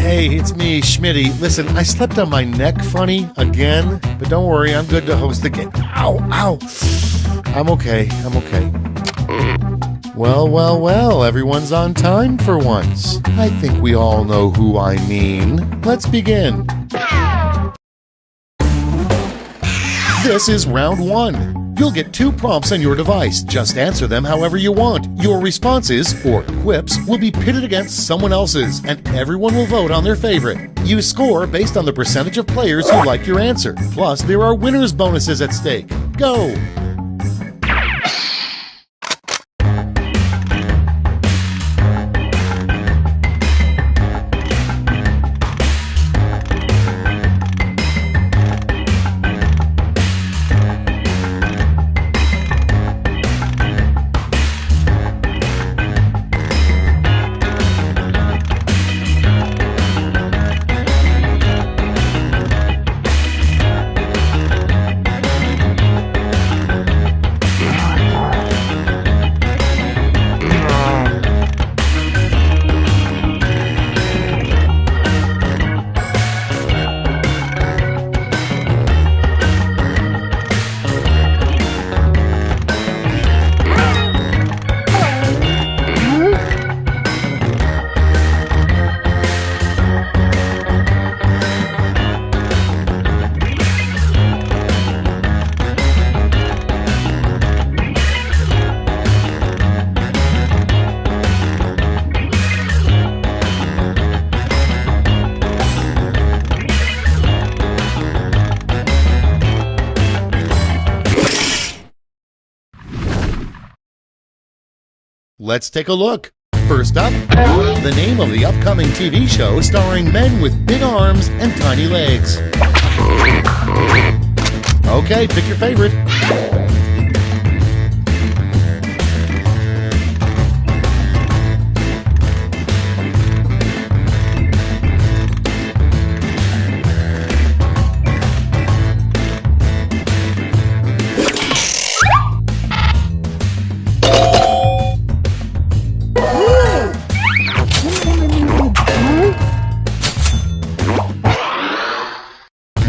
Hey, it's me, Schmitty. Listen, I slept on my neck funny again, but don't worry, I'm good to host the game. Ow, ow. I'm okay. Well, everyone's on time for once. I think we all know who I mean. Let's begin. This is round 1. You'll get 2 prompts on your device. Just answer them however you want. Your responses, or quips, will be pitted against someone else's, and everyone will vote on their favorite. You score based on the percentage of players who like your answer. Plus, there are winners' bonuses at stake. Go! Let's take a look. First up, the name of the upcoming TV show starring men with big arms and tiny legs. Okay, pick your favorite.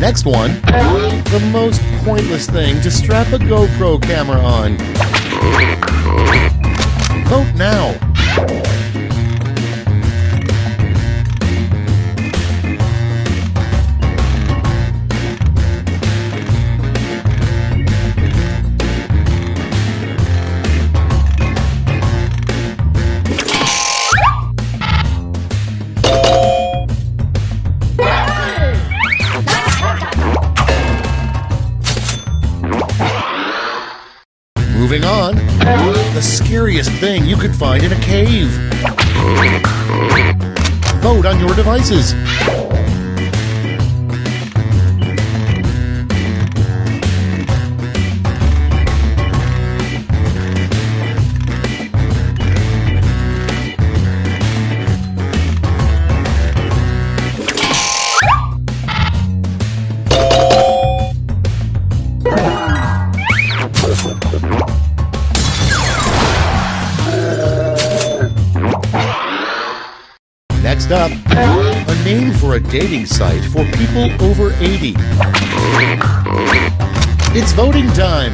Next one, the most pointless thing to strap a GoPro camera on. Vote now. Moving on, the scariest thing you could find in a cave. Vote on your devices. Next up, a name for a dating site for people over 80. It's voting time.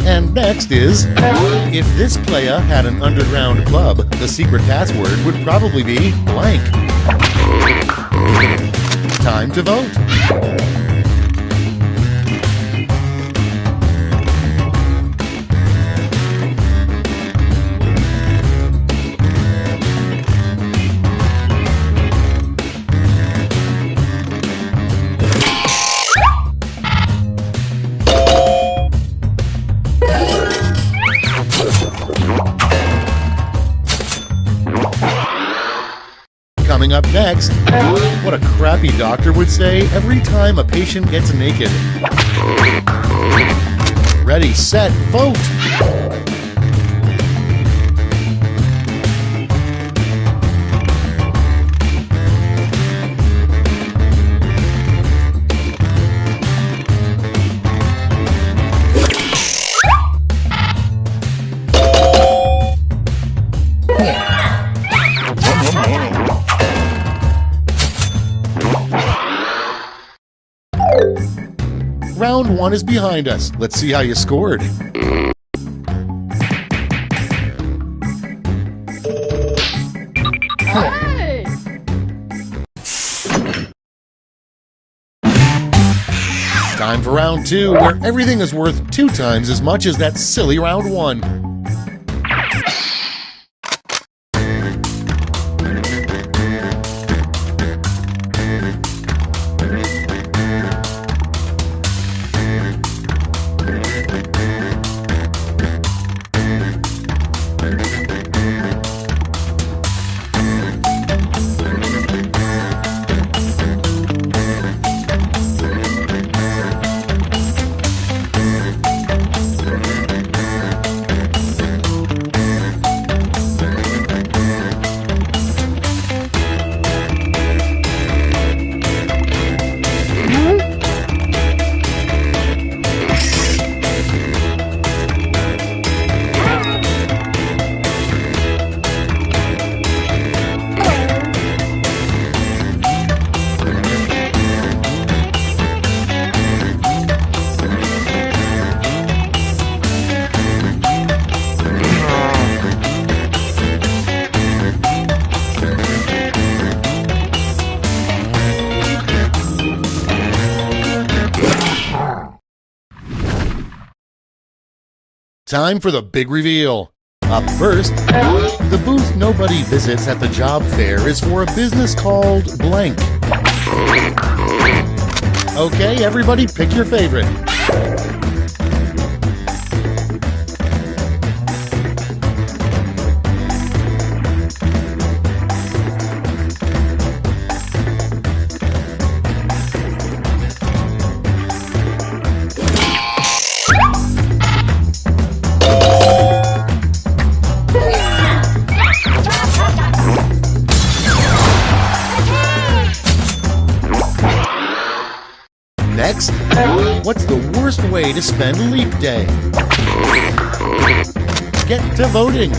And next is, if this player had an underground club, the secret password would probably be blank. Time to vote. Coming up Next, what a crappy doctor would say every time a patient gets naked. Ready, set, vote! Round 1 is behind us. Let's see how you scored. Hey! Time for round 2, where everything is worth 2 times as much as that silly round 1. Time for the big reveal. Up first, the booth nobody visits at the job fair is for a business called blank. Okay, everybody pick your favorite. Next, what's the worst way to spend Leap Day? Get to voting.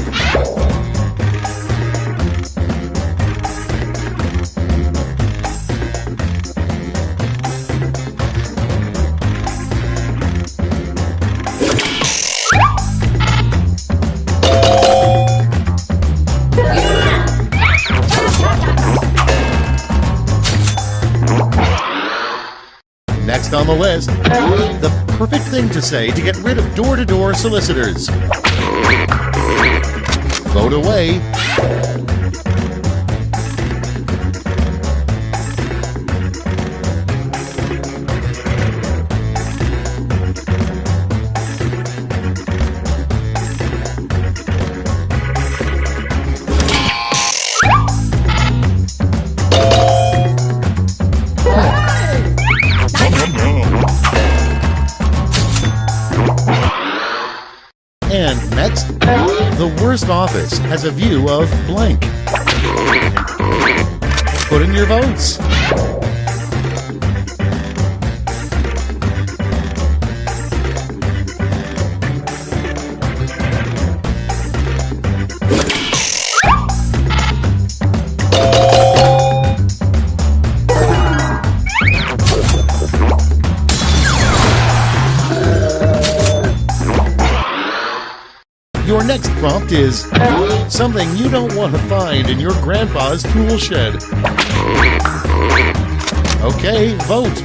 Next on the list, the perfect thing to say to get rid of door-to-door solicitors. Vote away. And next, the worst office has a view of blank. Put in your votes. Your next prompt is something you don't want to find in your grandpa's tool shed. Okay, vote.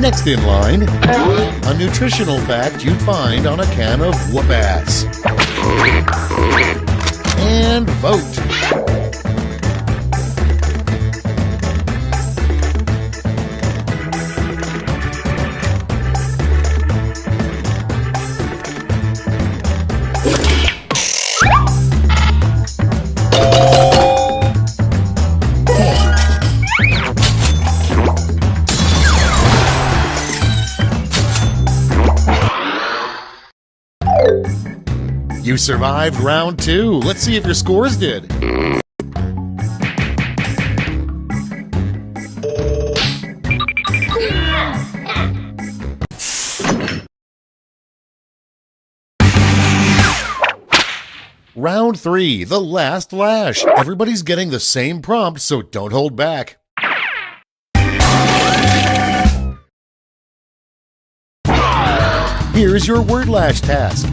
Next in line, a nutritional fact you'd find on a can of whoop-ass. And vote. You survived round 2. Let's see if your scores did. Round 3, the last lash. Everybody's getting the same prompt, so don't hold back. Here's your word lash task.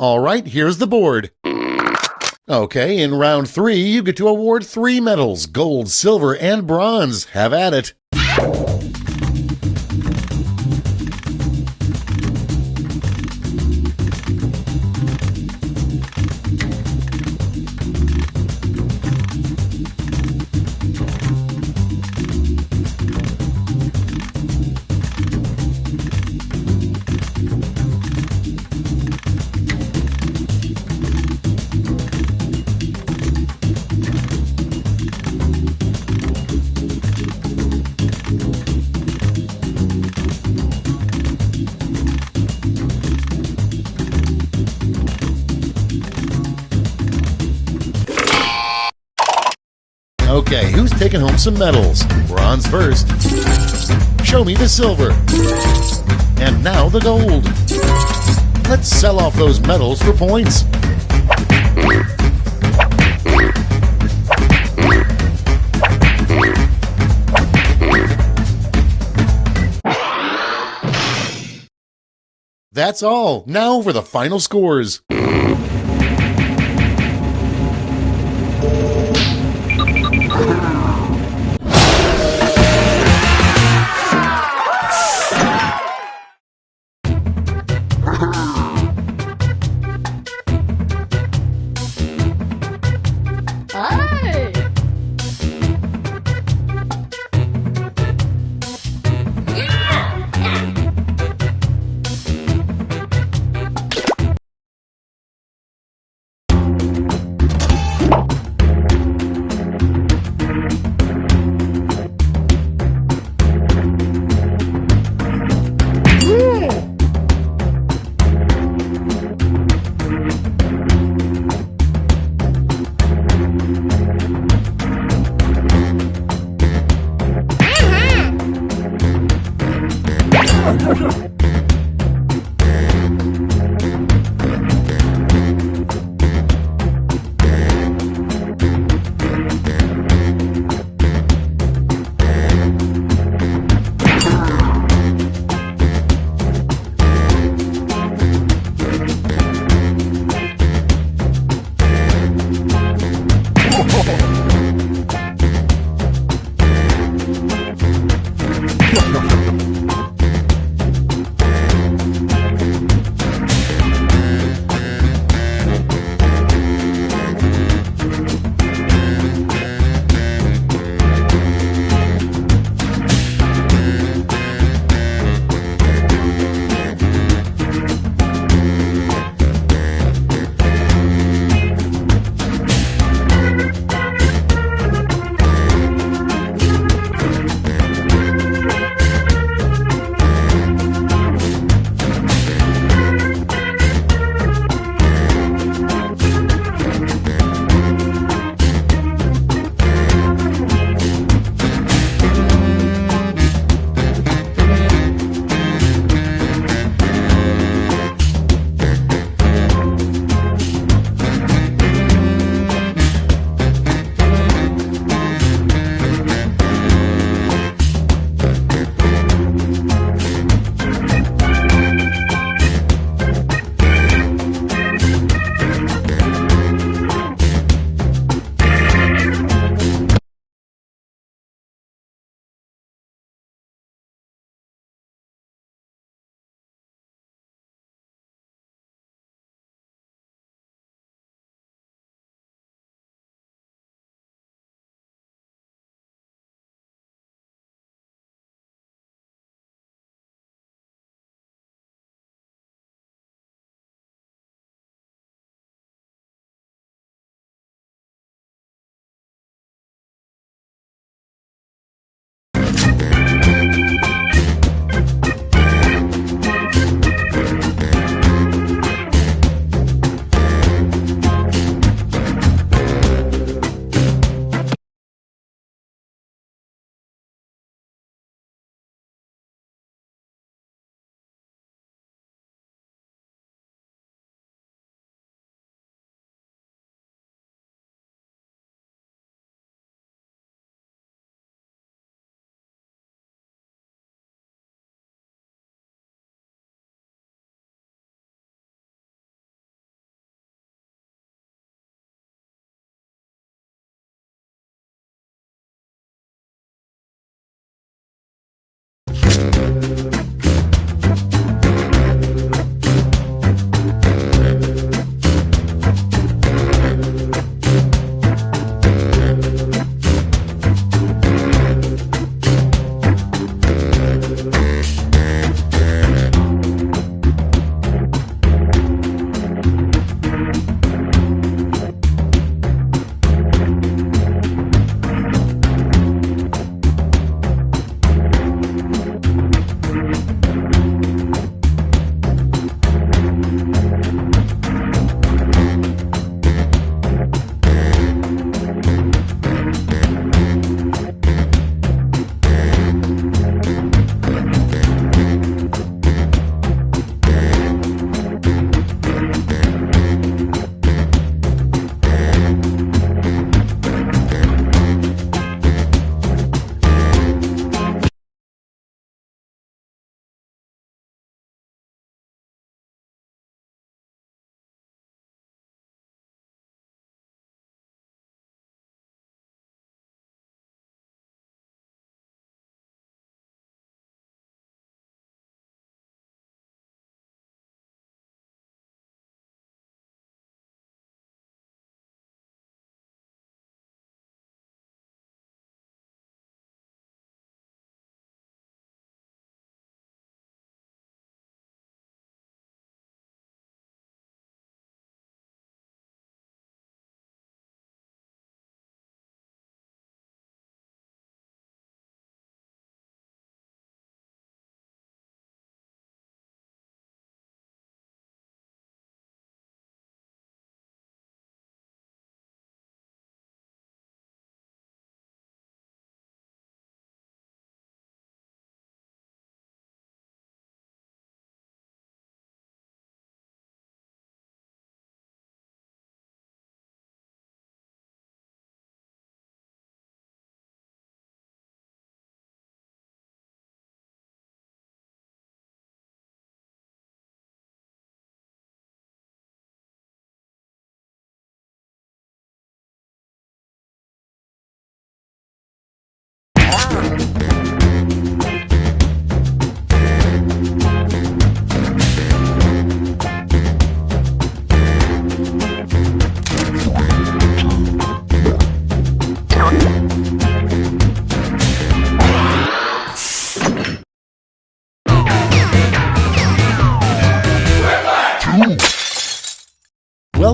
All right, here's the board. Okay, in round 3, you get to award 3 medals, gold, silver, and bronze. Have at it. Okay, who's taking home some medals? Bronze first. Show me the silver. And now the gold. Let's sell off those medals for points. That's all. Now for the final scores.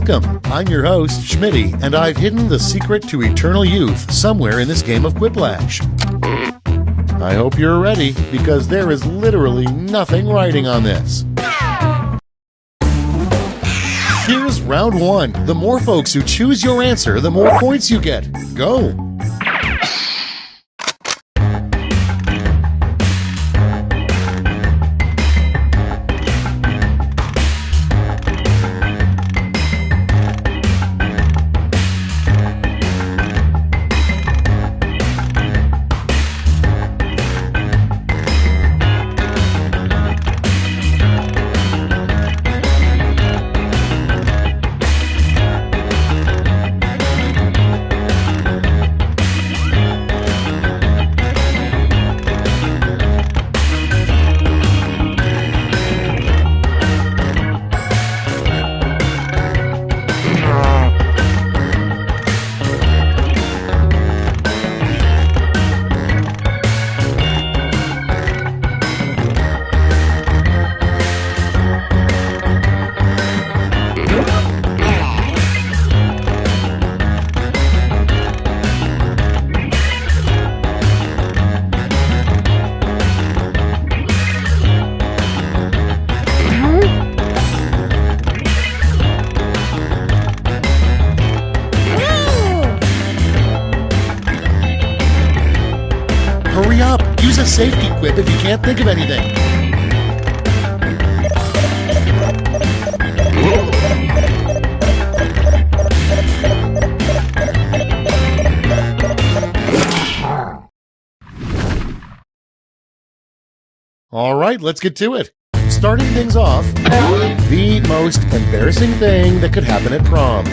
Welcome. I'm your host, Schmitty, and I've hidden the secret to eternal youth somewhere in this game of Quiplash. I hope you're ready, because there is literally nothing writing on this. Here's round one. The more folks who choose your answer, the more points you get. Go! Hurry up! Use a safety quip if you can't think of anything. All right, let's get to it. Starting things off, the most embarrassing thing that could happen at prom.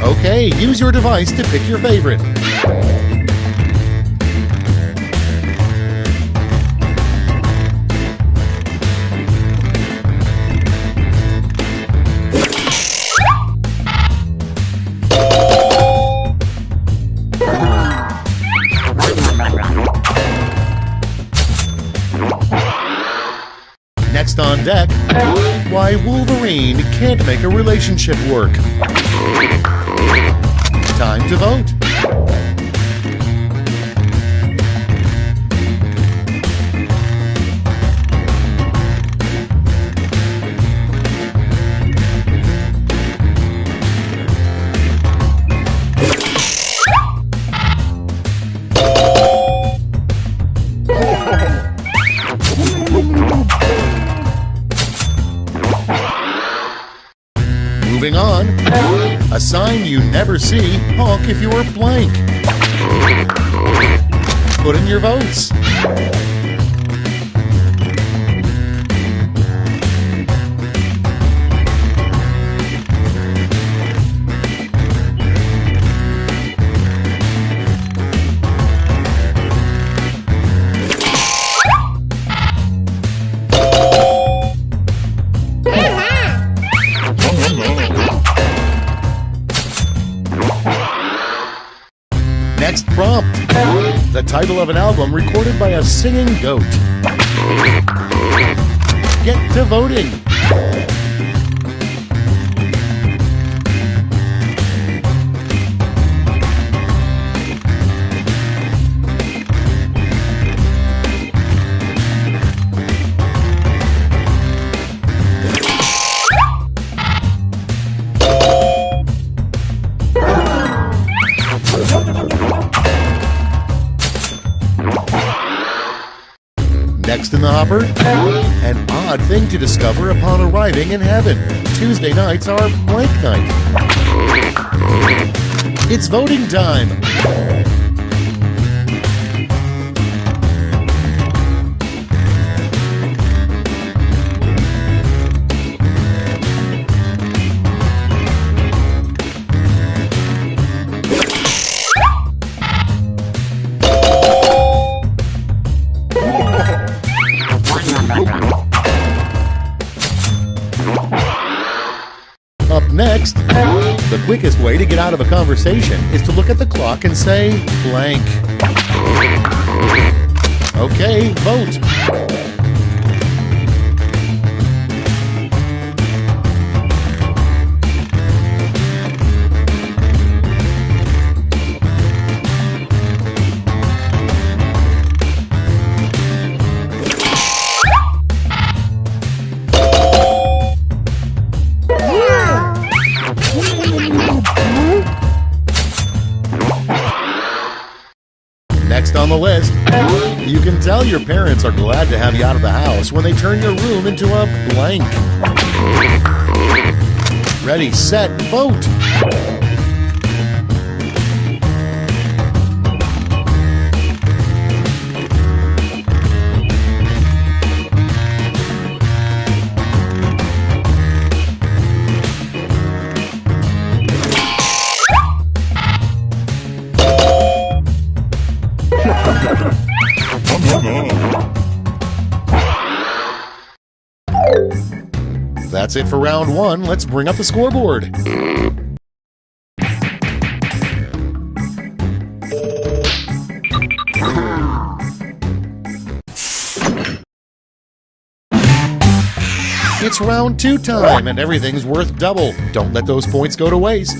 Okay, use your device to pick your favorite. Next on deck, why Wolverine can't make a relationship work. Time to vote. Moving on, a sign you never see, honk if you're blank. Put in your votes. Next prompt, the title of an album recorded by a singing goat. Get to voting. Next in the hopper, an odd thing to discover upon arriving in heaven. Tuesday nights are blank night. It's voting time. Up next, the quickest way to get out of a conversation is to look at the clock and say blank. Okay, vote. tell your parents are glad to have you out of the house when they turn your room into a blank. Ready, set, vote! That's it for round one. Let's bring up the scoreboard. It's round two time, and everything's worth double. Don't let those points go to waste.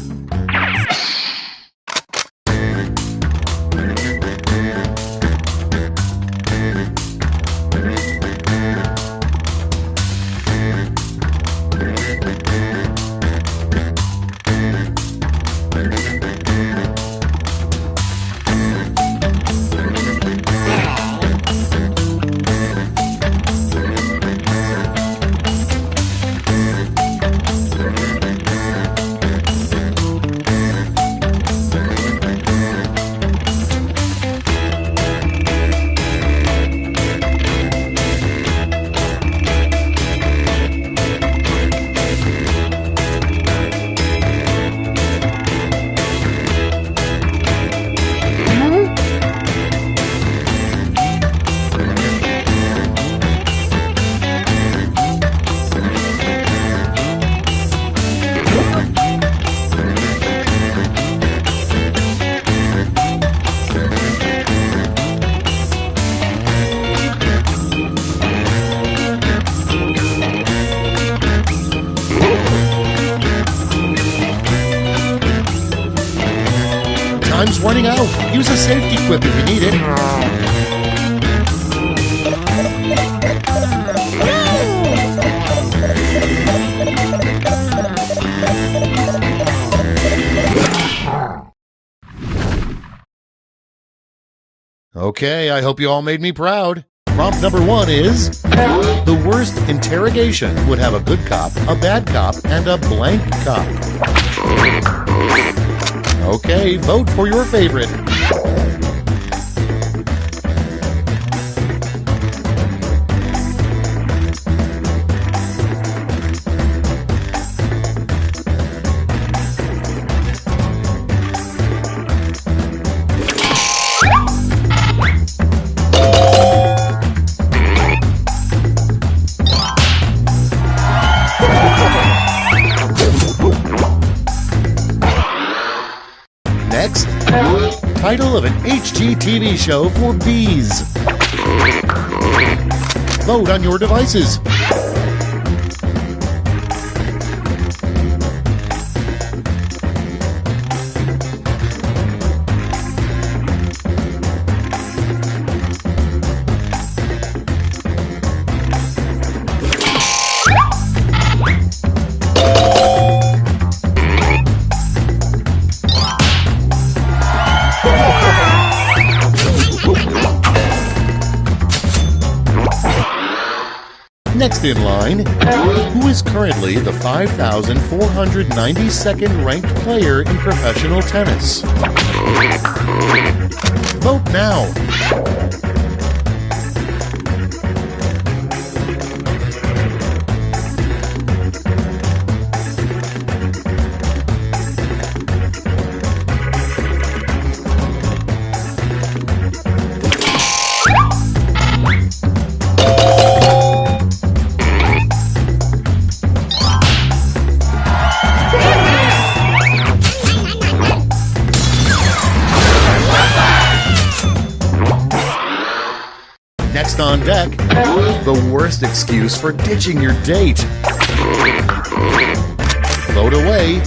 Time's running out. Use a safety quip if you need it. Okay, I hope you all made me proud. Prompt number one is: the worst interrogation would have a good cop, a bad cop, and a blank cop. Okay, vote for your favorite. Next, title of an HGTV show for bees. Vote on your devices. Next in line, who is currently the 5,492nd ranked player in professional tennis? Vote now. Next on deck, the worst excuse for ditching your date. Vote away.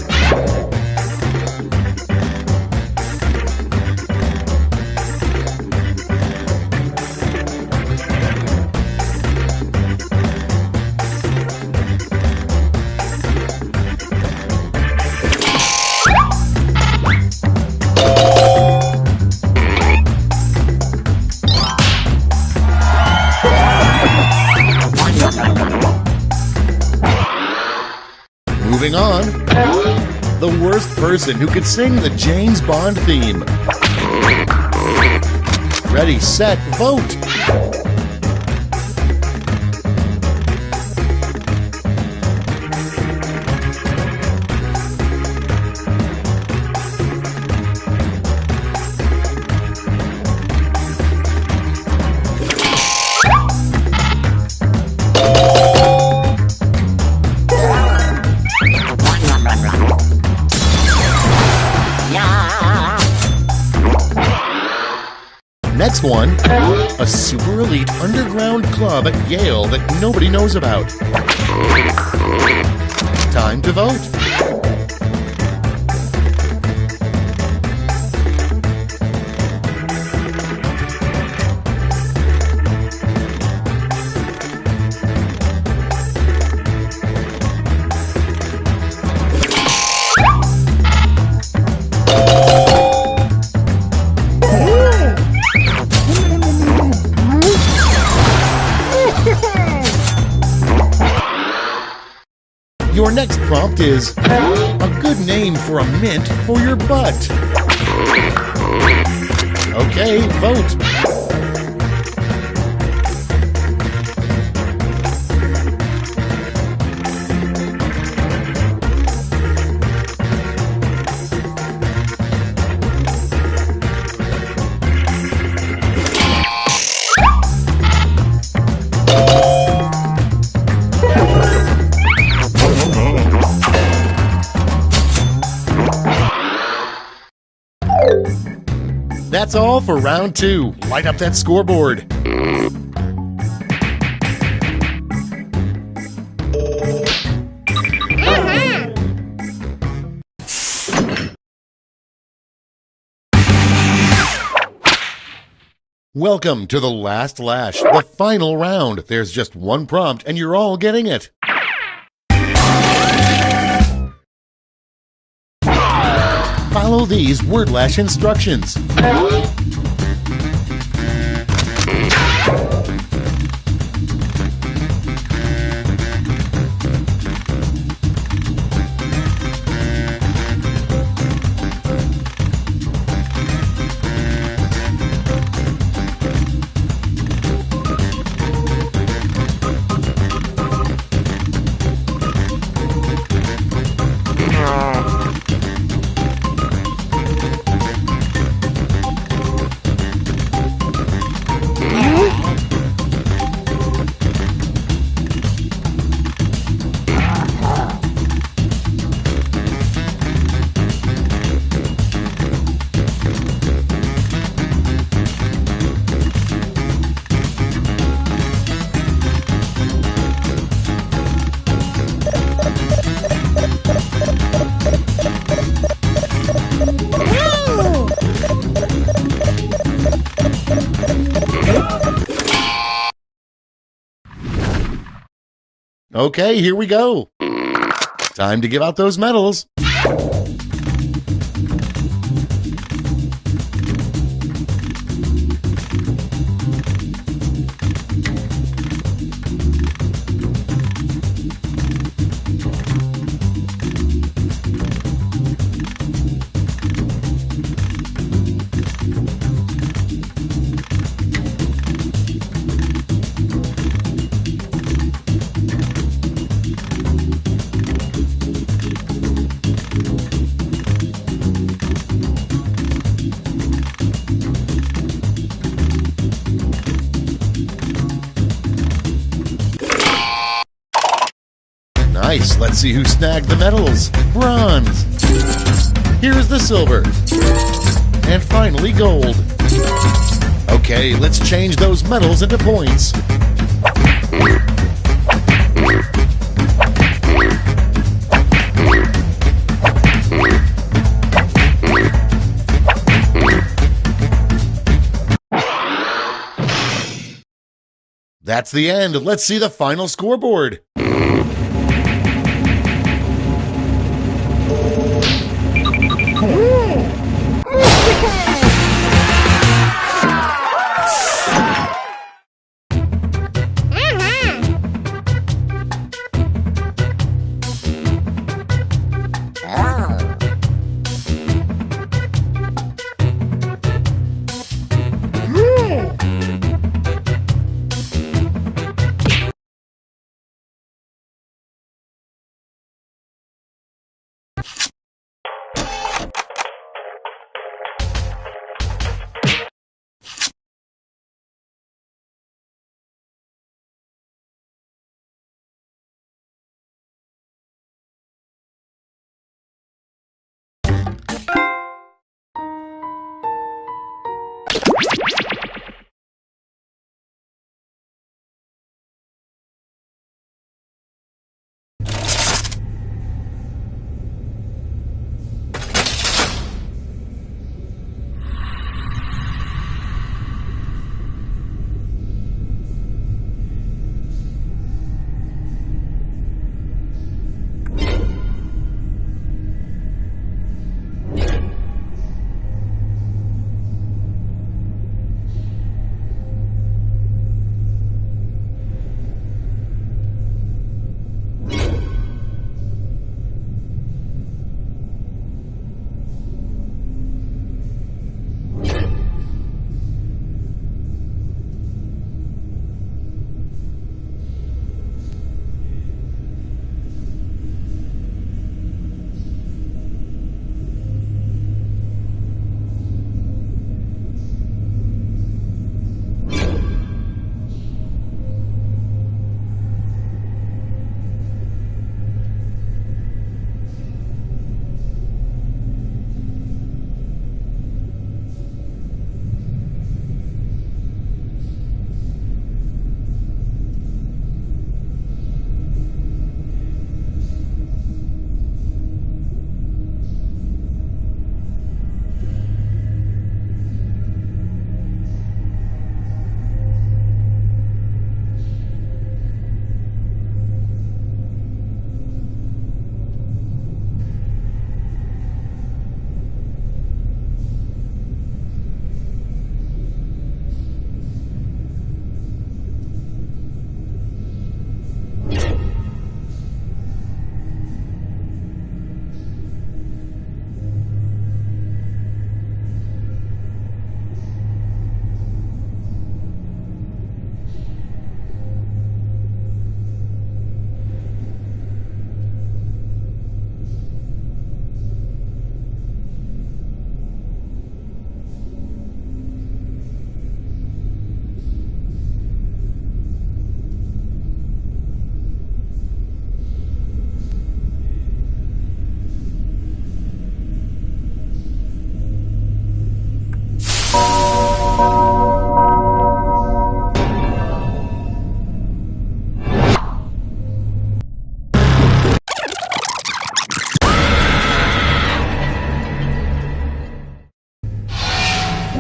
Moving on. The worst person who could sing the James Bond theme. Ready, set, vote! Next one, a super elite underground club at Yale that nobody knows about. Time to vote. Your next prompt is a good name for a mint for your butt. Okay, vote. That's all for round 2. Light up that scoreboard. Welcome to the last lash, the final round. There's just one prompt and you're all getting it. Follow these word lash instructions. Okay, here we go. Time to give out those medals. Nice, let's see who snagged the medals. Bronze. Here's the silver. And finally gold. Okay, let's change those medals into points. That's the end. Let's see the final scoreboard.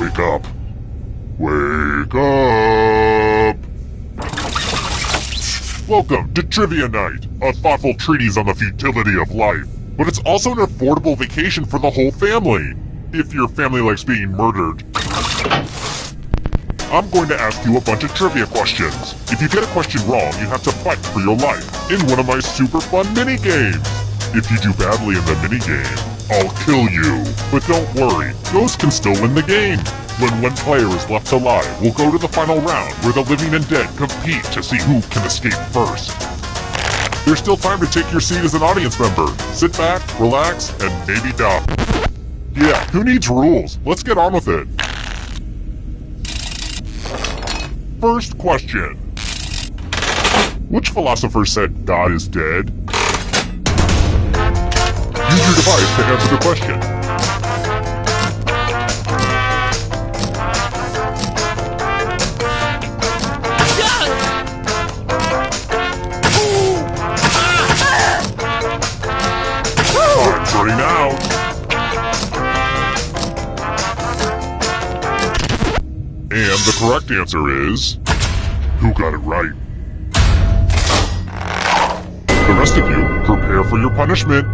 Wake up. Wake up! Welcome to Trivia Night, a thoughtful treatise on the futility of life. But it's also an affordable vacation for the whole family, if your family likes being murdered. I'm going to ask you a bunch of trivia questions. If you get a question wrong, you have to fight for your life in one of my super fun mini-games. If you do badly in the mini-game, I'll kill you. But don't worry, ghosts can still win the game. When one player is left alive, we'll go to the final round where the living and dead compete to see who can escape first. There's still time to take your seat as an audience member. Sit back, relax, and maybe die. Yeah, who needs rules? Let's get on with it. First question. Which philosopher said God is dead? Use your device to answer the question. Time's running out. And the correct answer is... who got it right? The rest of you, prepare for your punishment.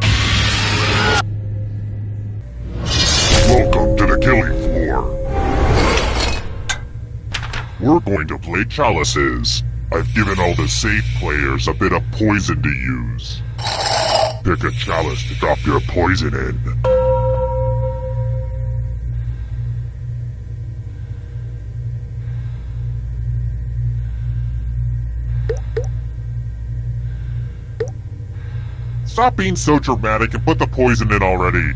Welcome to the killing floor. We're going to play chalices. I've given all the safe players a bit of poison to use. Pick a chalice to drop your poison in. Stop being so dramatic and put the poison in already.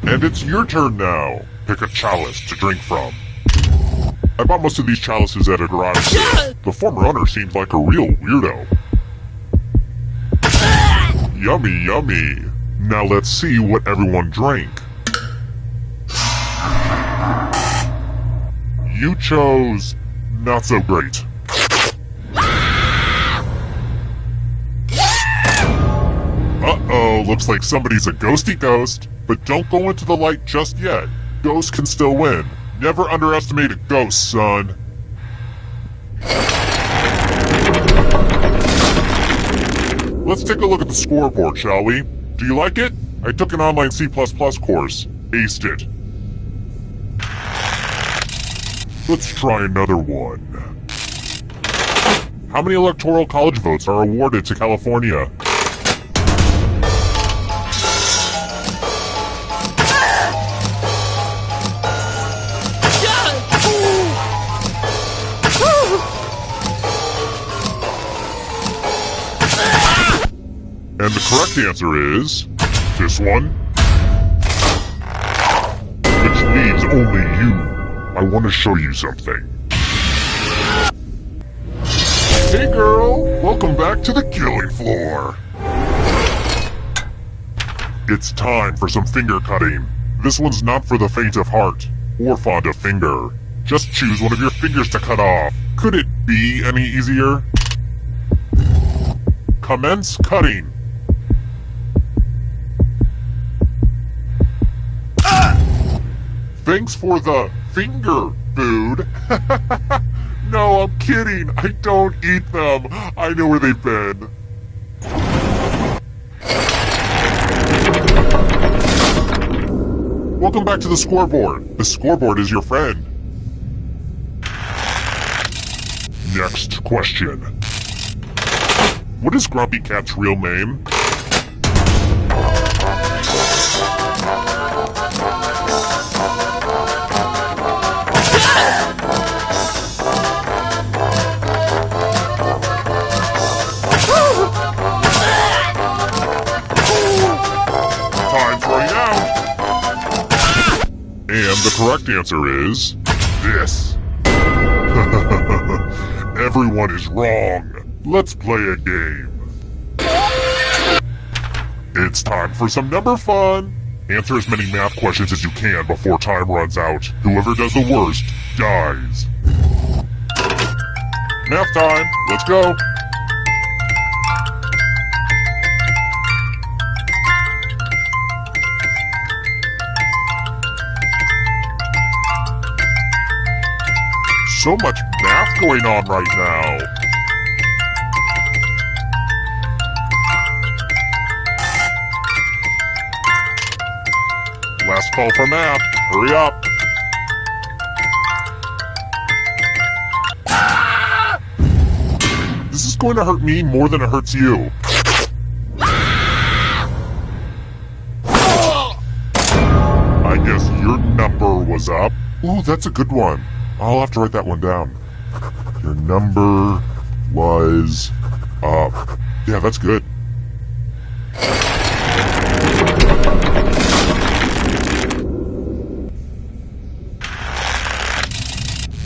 And it's your turn now. Pick a chalice to drink from. I bought most of these chalices at a garage sale. The former owner seems like a real weirdo. Yummy, yummy. Now let's see what everyone drank. You chose not so great. Uh-oh, looks like somebody's a ghosty ghost. But don't go into the light just yet. Ghosts can still win. Never underestimate a ghost, son. Let's take a look at the scoreboard, shall we? Do you like it? I took an online C++ course. Aced it. Let's try another one. How many electoral college votes are awarded to California? And the correct answer is this one. Which leaves only you. I want to show you something. Hey girl, welcome back to the killing floor. It's time for some finger cutting. This one's not for the faint of heart or fond of finger. Just choose one of your fingers to cut off. Could it be any easier? Commence cutting. Thanks for the finger food. No, I'm kidding. I don't eat them. I know where they've been. Welcome back to the scoreboard. The scoreboard is your friend. Next question. What is Grumpy Cat's real name? And the correct answer is this. Everyone is wrong. Let's play a game. It's time for some number fun. Answer as many math questions as you can before time runs out. Whoever does the worst dies. Math time. Let's go. So much math going on right now. Last call for math. Hurry up. This is going to hurt me more than it hurts you. I guess your number was up. Ooh, that's a good one. I'll have to write that one down. Your number was up. Yeah, that's good.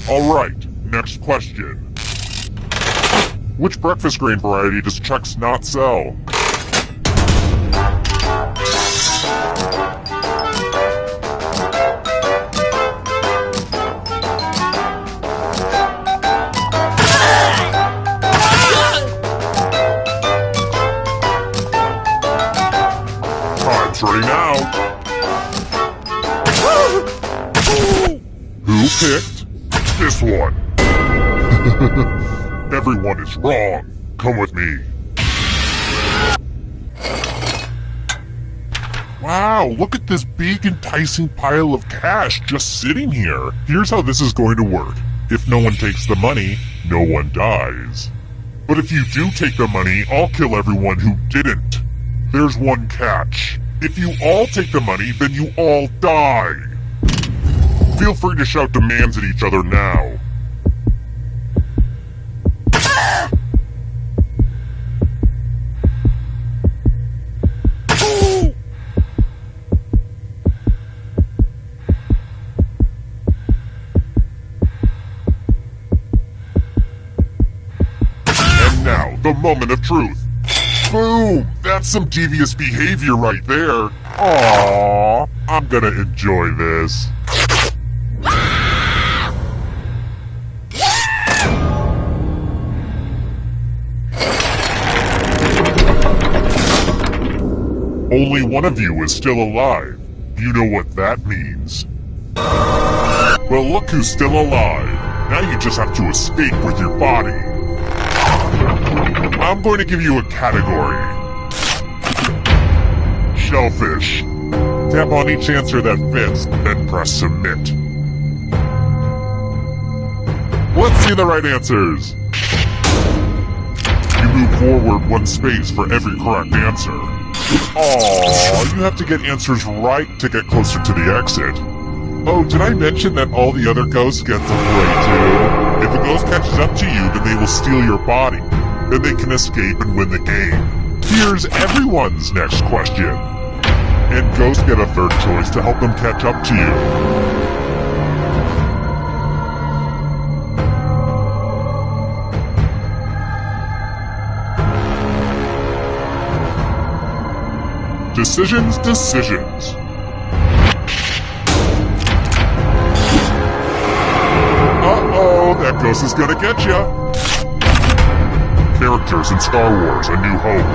Alright, next question. Which breakfast grain variety does Chex not sell? Ready now. Who picked this one? Everyone is wrong. Come with me. Wow, look at this big enticing pile of cash just sitting here. Here's how this is going to work. If no one takes the money, no one dies. But if you do take the money, I'll kill everyone who didn't. There's one catch. If you all take the money, then you all die. Feel free to shout demands at each other now. And now, the moment of truth. Boom! That's some devious behavior right there. Aww, I'm gonna enjoy this. Only one of you is still alive. You know what that means. Well, look who's still alive. Now you just have to escape with your body. I'm going to give you a category. Shellfish. Tap on each answer that fits, then press submit. Let's see the right answers. You move forward one space for every correct answer. Aww, you have to get answers right to get closer to the exit. Oh, did I mention that all the other ghosts get to play too? If a ghost catches up to you, then they will steal your body. Then they can escape and win the game. Here's everyone's next question. And ghosts get a third choice to help them catch up to you. Decisions. Uh-oh, that ghost is gonna get ya. Characters in Star Wars: A New Hope.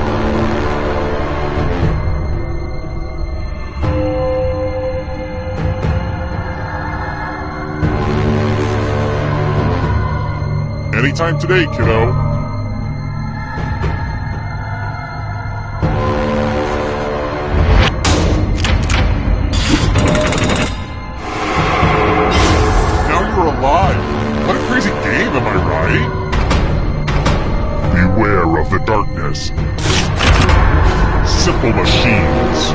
Anytime today, kiddo. What a crazy game, am I right? Beware of the darkness. Simple machines.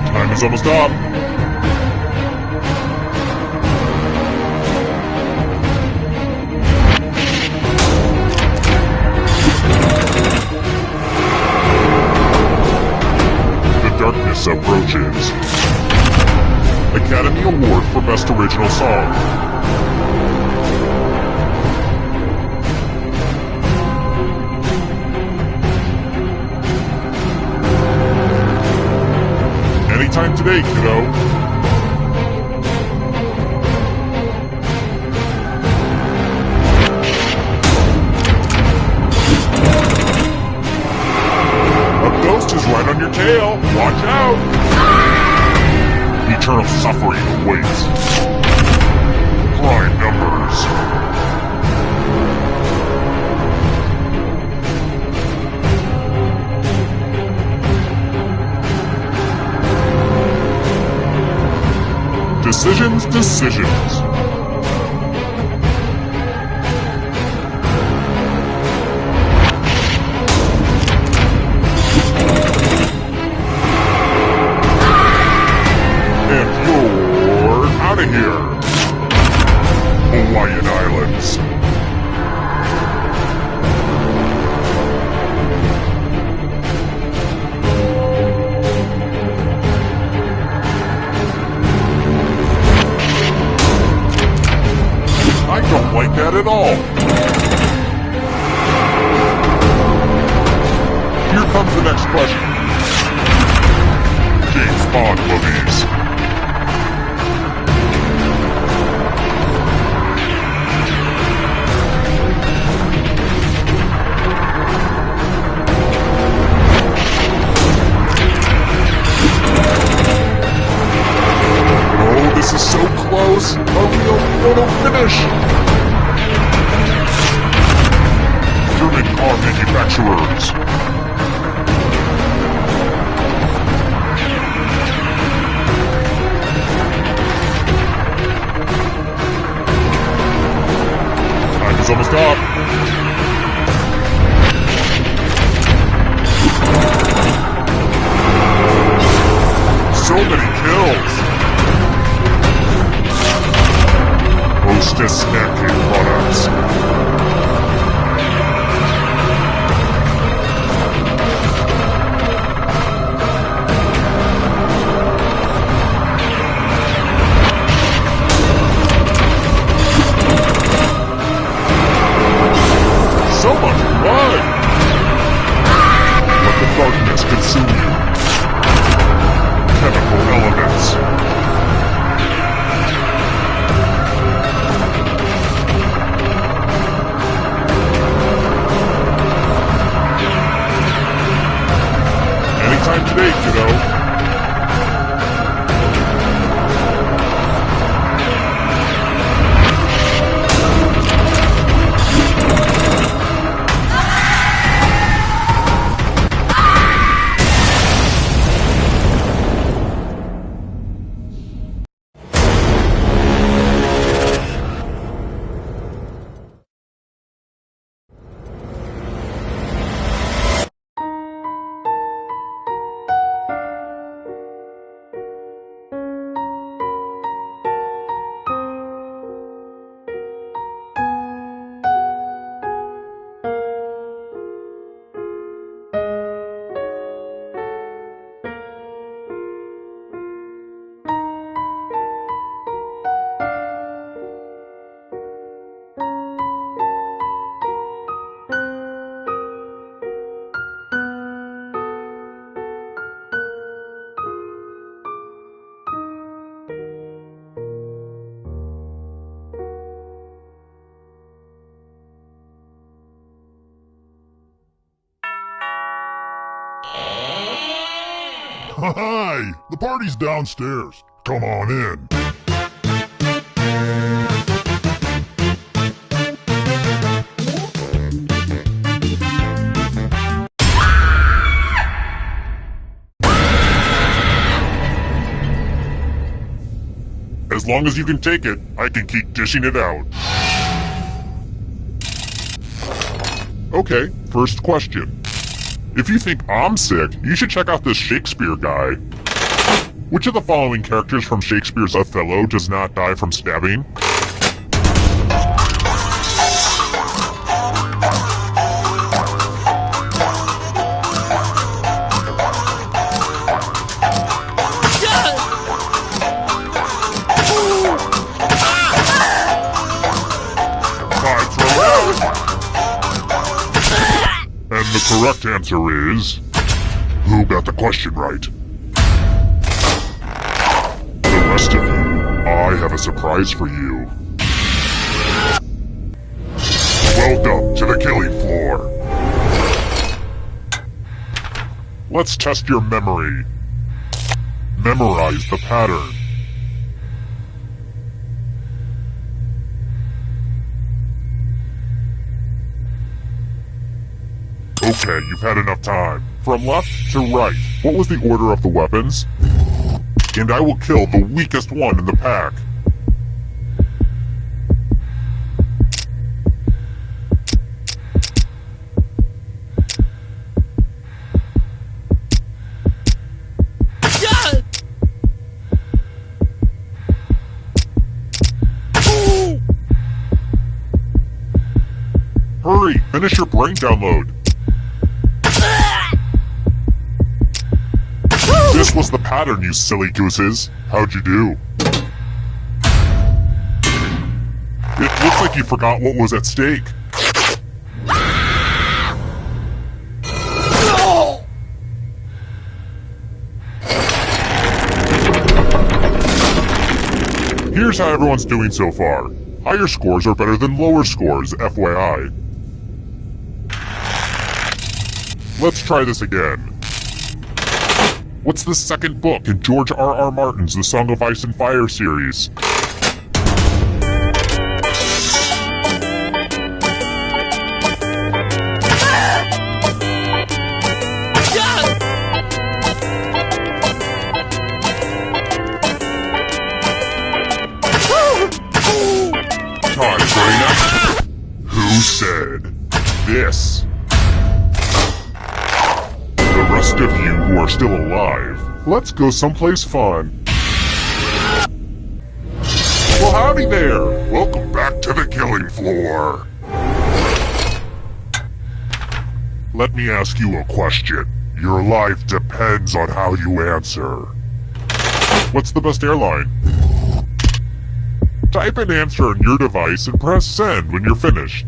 Time is almost up. Darkness approaches. Academy Award for Best Original Song. Anytime today, kiddo. Is right on your tail. Watch out! Eternal suffering awaits. Prime numbers. Decisions. Out of here! Hawaiian Islands. I don't like that at all. Here comes the next question. James Bond movies. This is so close. A real photo finish. German car manufacturers. Time is almost up. So many kills. Hostess Snacking Products. So much blood! Let the darkness consume you. Chemical elements. Hi! The party's downstairs. Come on in. As long as you can take it, I can keep dishing it out. Okay, first question. If you think I'm sick, you should check out this Shakespeare guy. Which of the following characters from Shakespeare's Othello does not die from stabbing? Time's run out! And the correct answer is... Who got the question right? The rest of you, I have a surprise for you. Welcome to the killing floor. Let's test your memory. Memorize the pattern. Okay, you've had enough time. From left to right, what was the order of the weapons? And I will kill the weakest one in the pack. Hurry, finish your brain download. This was the pattern, you silly gooses. How'd you do? It looks like you forgot what was at stake. Here's how everyone's doing so far. Higher scores are better than lower scores, FYI. Let's try this again. What's the second book in George R.R. Martin's The Song of Ice and Fire series? Time's running out. Who said this? The rest of you who are still alive, let's go someplace fun. Well, howdy there. Welcome back to the killing floor. Let me ask you a question. Your life depends on how you answer. What's the best airline? Type an answer on your device and press send when you're finished.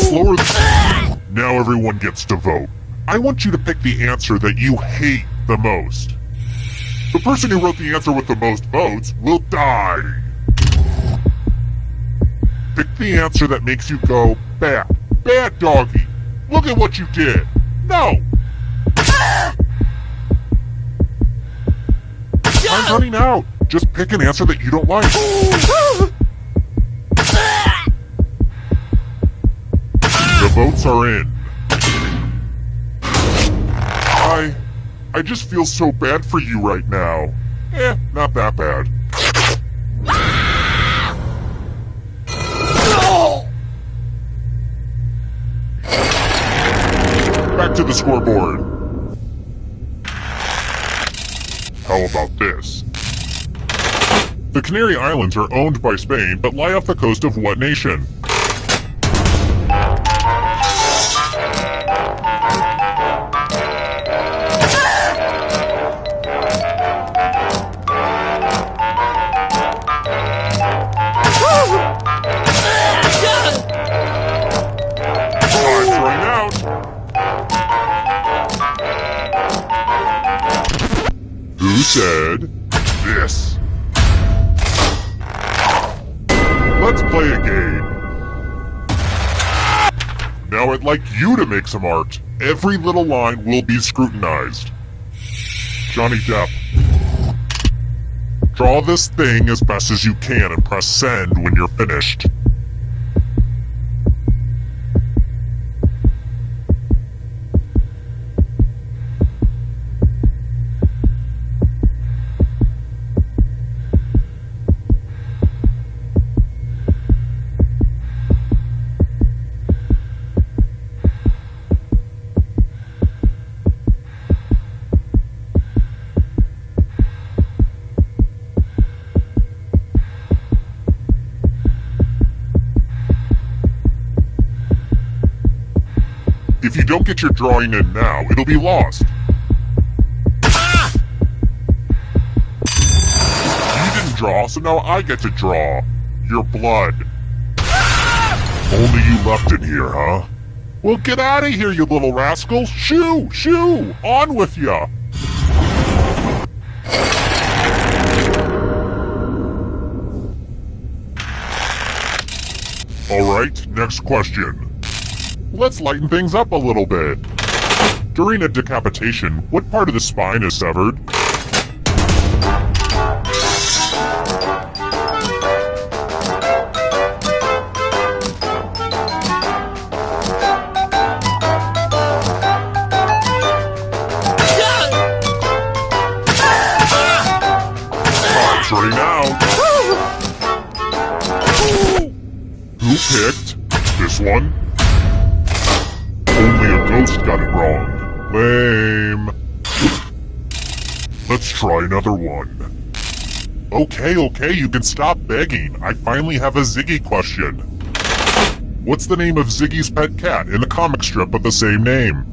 Slower than... Now everyone gets to vote. I want you to pick the answer that you hate the most. The person who wrote the answer with the most votes will die. Pick the answer that makes you go, bad, bad doggy. Look at what you did. No. Time's running out. Just pick an answer that you don't like. The votes are in. I just feel so bad for you right now. Not that bad. Back to the scoreboard. How about this? The Canary Islands are owned by Spain, but lie off the coast of what nation? Time's running out. said this? Let's play a game. Now I'd like you to make some art. Every little line will be scrutinized. Johnny Depp. Draw this thing as best as you can and press send when you're finished. If you don't get your drawing in now, it'll be lost. You didn't draw, so now I get to draw. Your blood. Only you left in here, huh? Well, get out of here, you little rascals! Shoo! Shoo! On with ya! Alright, next question. Let's lighten things up a little bit. During a decapitation, what part of the spine is severed? Time's running out. Who picked this one? Only a ghost got it wrong. Lame. Let's try another one. Okay, you can stop begging. I finally have a Ziggy question. What's the name of Ziggy's pet cat in the comic strip of the same name?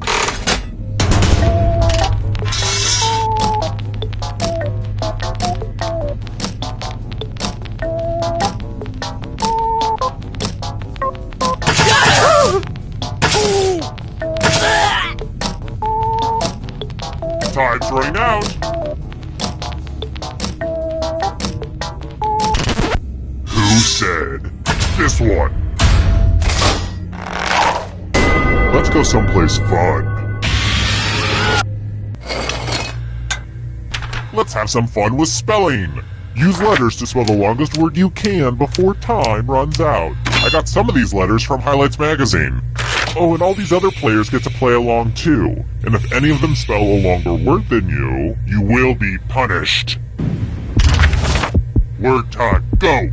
Time's running out. Who said this one? Let's go someplace fun. Let's have some fun with spelling. Use letters to spell the longest word you can before time runs out. I got some of these letters from Highlights Magazine. Oh, and all these other players get to play along too. And if any of them spell a longer word than you, you will be punished. Word time, go!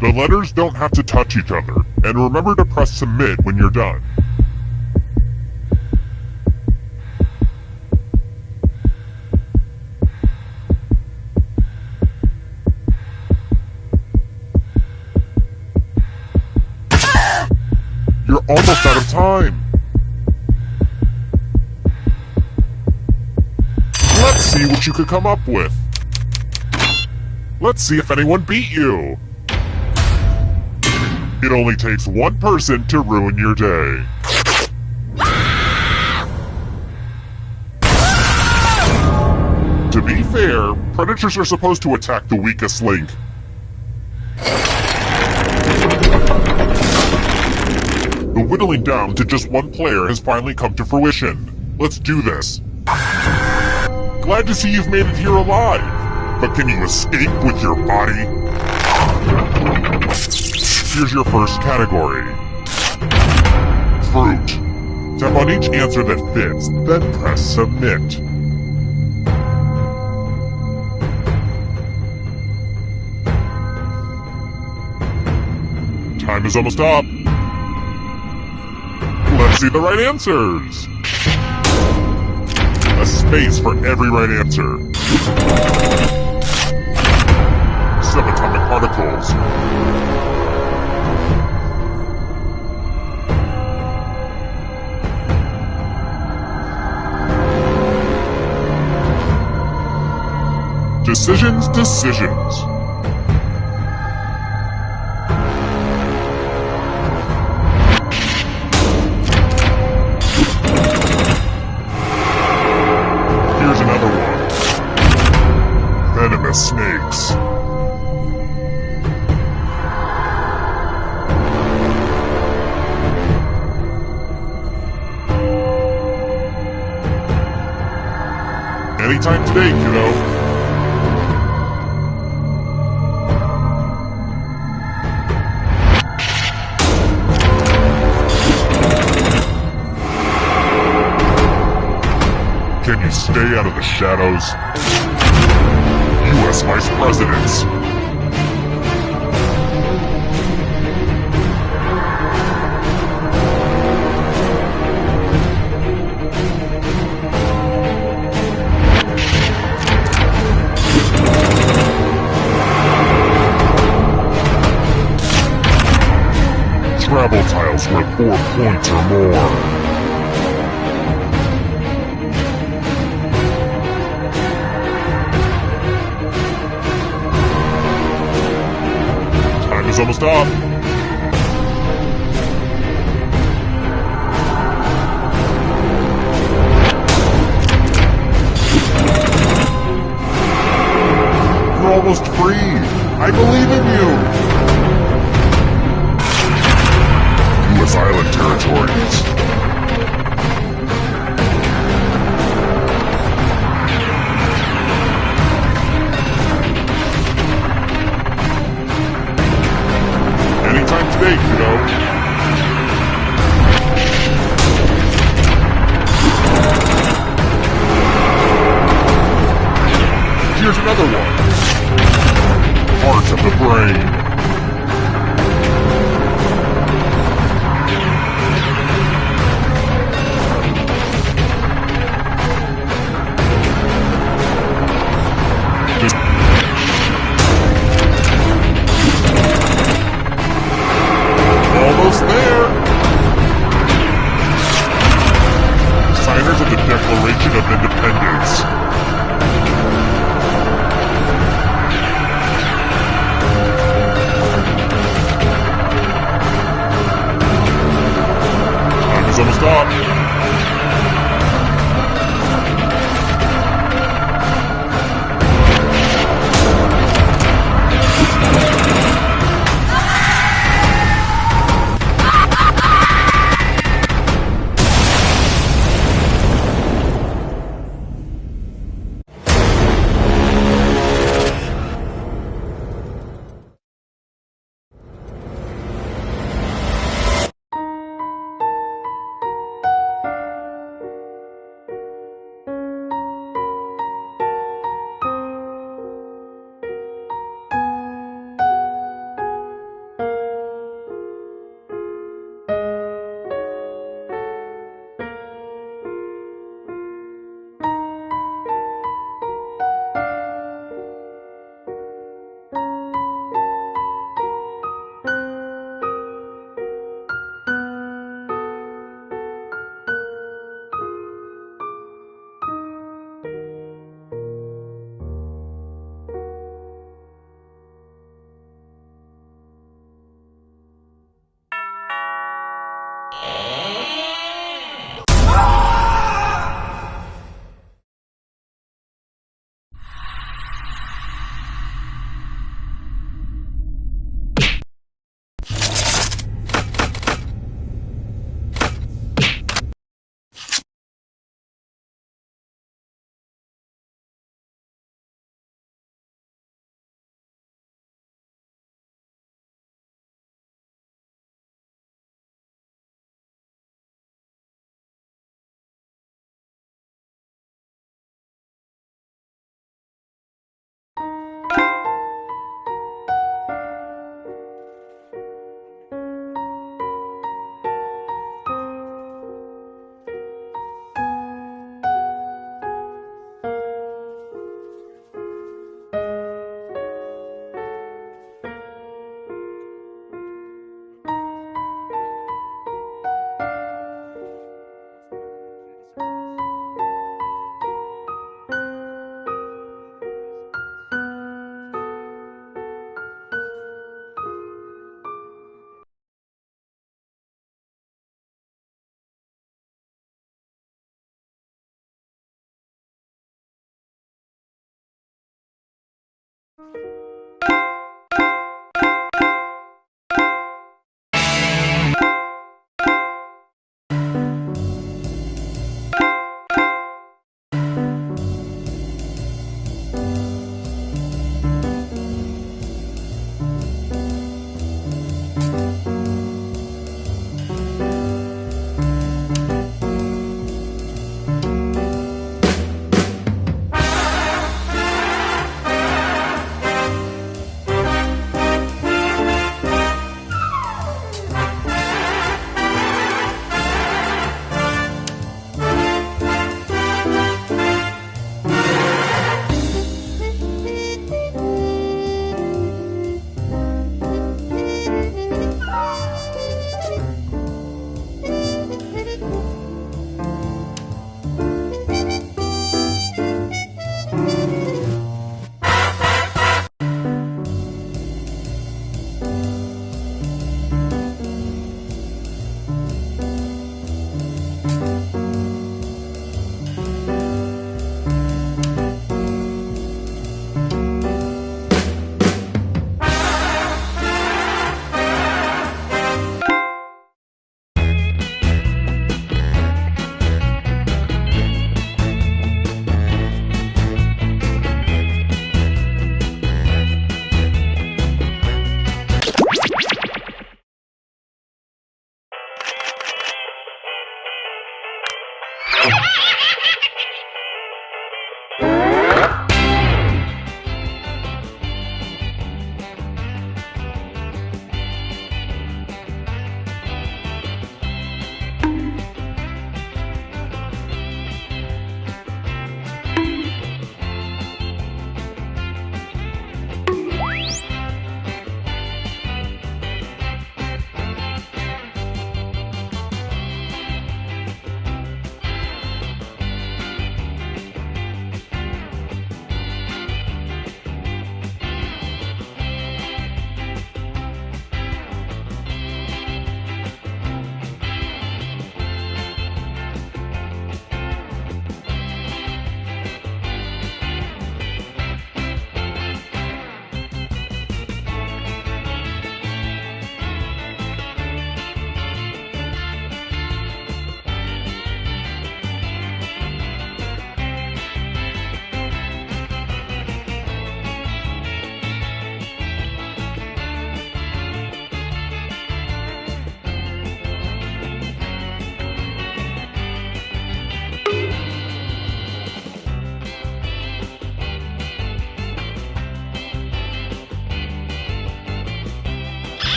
The letters don't have to touch each other, and remember to press submit when you're done. You're almost out of time. Let's see what you could come up with. Let's see if anyone beat you. It only takes one person to ruin your day. To be fair, predators are supposed to attack the weakest link. The whittling down to just one player has finally come to fruition. Let's do this. Glad to see you've made it here alive. But can you escape with your body? Here's your first category. Fruit. Tap on each answer that fits, then press submit. Time is almost up. Let's see the right answers. A space for every right answer. Subatomic particles. Decisions. Anytime today, kiddo. Can you stay out of the shadows? U.S. Vice Presidents. Travel tiles worth 4 points or more. Time is almost up. You're almost free. I believe in you. U.S. Island territories. Anytime today, kiddo. Here's another one. Heart of the brain. Almost there! Signers of the Declaration of Independence. Time is almost up.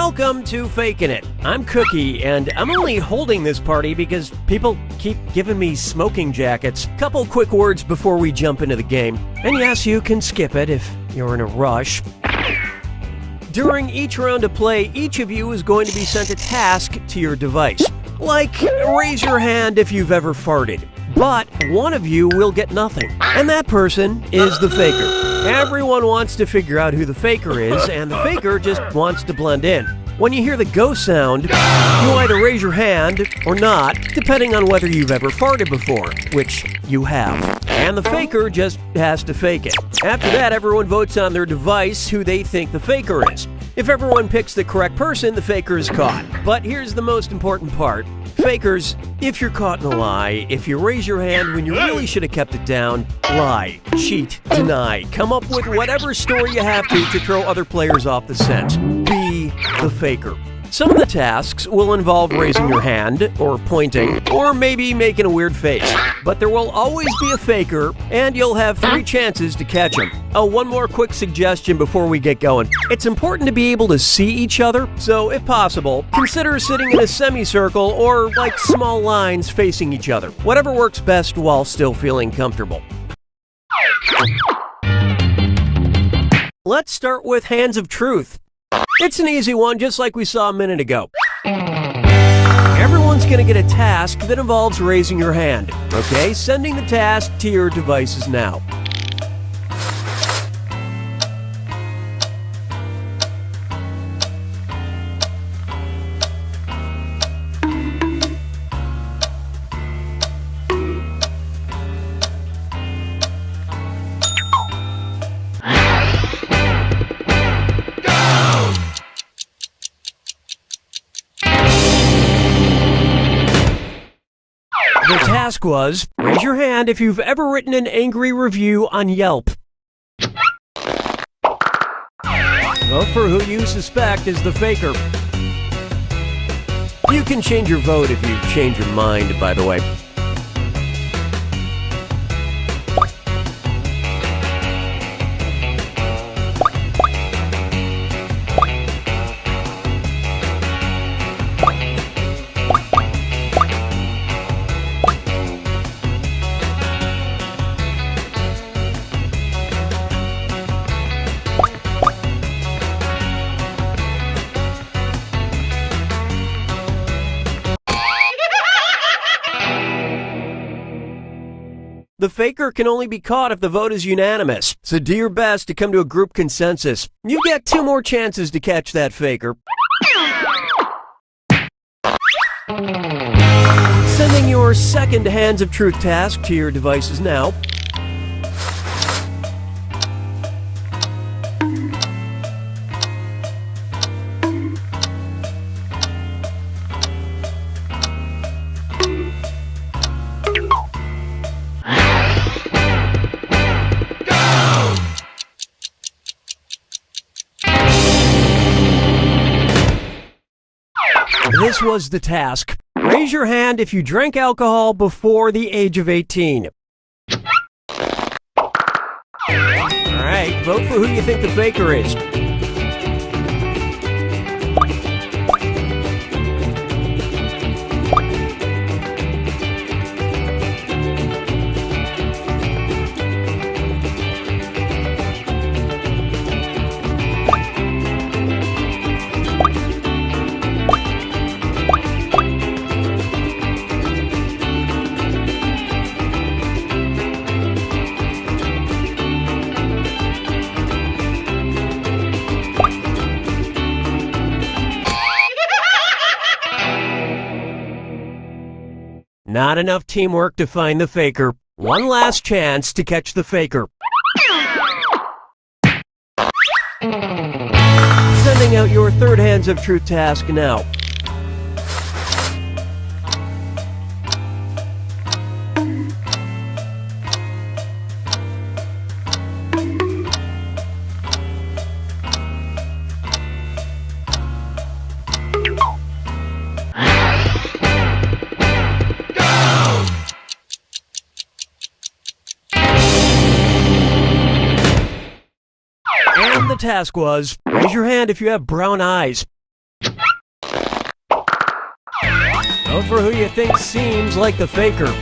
Welcome to Fakin' It. I'm Cookie, and I'm only holding this party because people keep giving me smoking jackets. Couple quick words before we jump into the game. And yes, you can skip it if you're in a rush. During each round of play, each of you is going to be sent a task to your device. Like, raise your hand if you've ever farted. But one of you will get nothing. And that person is the faker. Everyone wants to figure out who the faker is, and the faker just wants to blend in. When you hear the go sound, you either raise your hand or not, depending on whether you've ever farted before, which you have. And the faker just has to fake it. After that, everyone votes on their device who they think the faker is. If everyone picks the correct person, the faker is caught. But here's the most important part. Fakers, if you're caught in a lie, if you raise your hand when you really should have kept it down, lie, cheat, deny, come up with whatever story you have to throw other players off the scent. Be the faker. Some of the tasks will involve raising your hand, or pointing, or maybe making a weird face. But there will always be a faker, and you'll have 3 chances to catch him. Oh, one more quick suggestion before we get going. It's important to be able to see each other, so if possible, consider sitting in a semicircle or like small lines facing each other. Whatever works best while still feeling comfortable. Let's start with Hands of Truth. It's an easy one, just like we saw a minute ago. Everyone's going to get a task that involves raising your hand. Okay, sending the task to your devices now. The task was, raise your hand if you've ever written an angry review on Yelp. Vote for who you suspect is the faker. You can change your vote if you change your mind, by the way. The faker can only be caught if the vote is unanimous, so do your best to come to a group consensus. You get 2 more chances to catch that faker. Sending your second Hands of Truth task to your devices now. This was the task. Raise your hand if you drank alcohol before the age of 18. Alright, vote for who you think the faker is. Not enough teamwork to find the faker. One last chance to catch the faker. Sending out your third Hands of Truth task now. And the task was, raise your hand if you have brown eyes. Vote for who you think seems like the faker.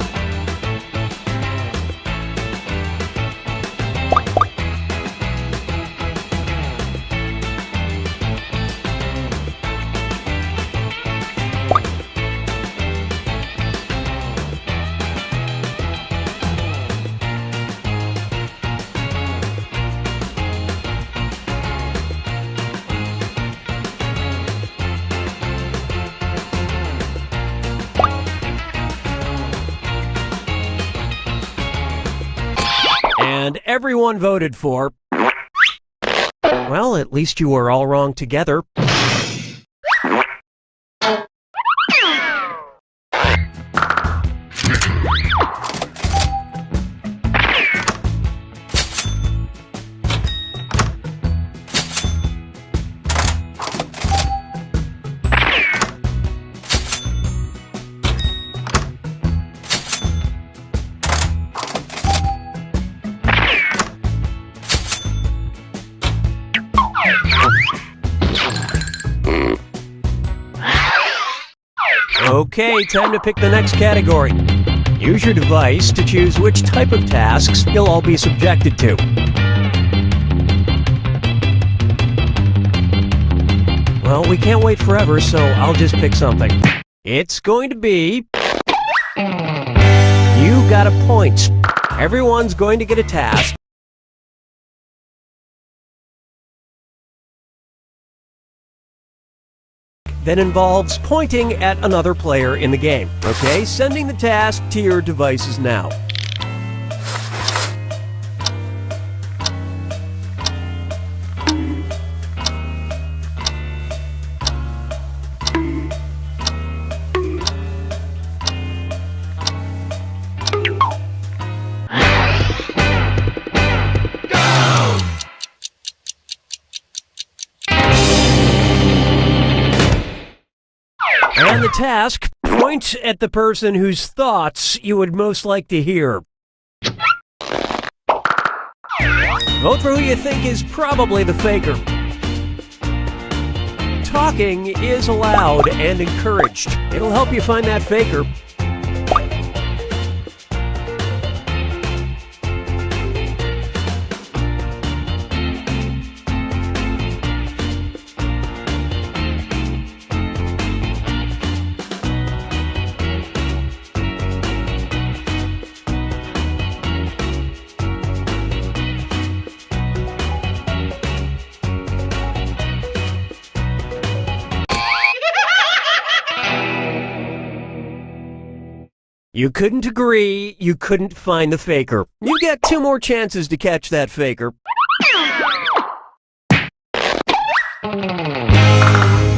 And everyone voted for... Well, at least you were all wrong together. Okay, time to pick the next category. Use your device to choose which type of tasks you'll all be subjected to. Well, we can't wait forever, so I'll just pick something. It's going to be... You got a point. Everyone's going to get a task that involves pointing at another player in the game. Okay, sending the task to your devices now. And the task, point at the person whose thoughts you would most like to hear. Vote for who you think is probably the faker. Talking is allowed and encouraged. It'll help you find that faker. You couldn't agree, you couldn't find the faker. You've got 2 more chances to catch that faker.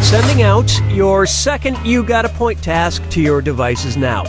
Sending out your second You Got a Point task to your devices now.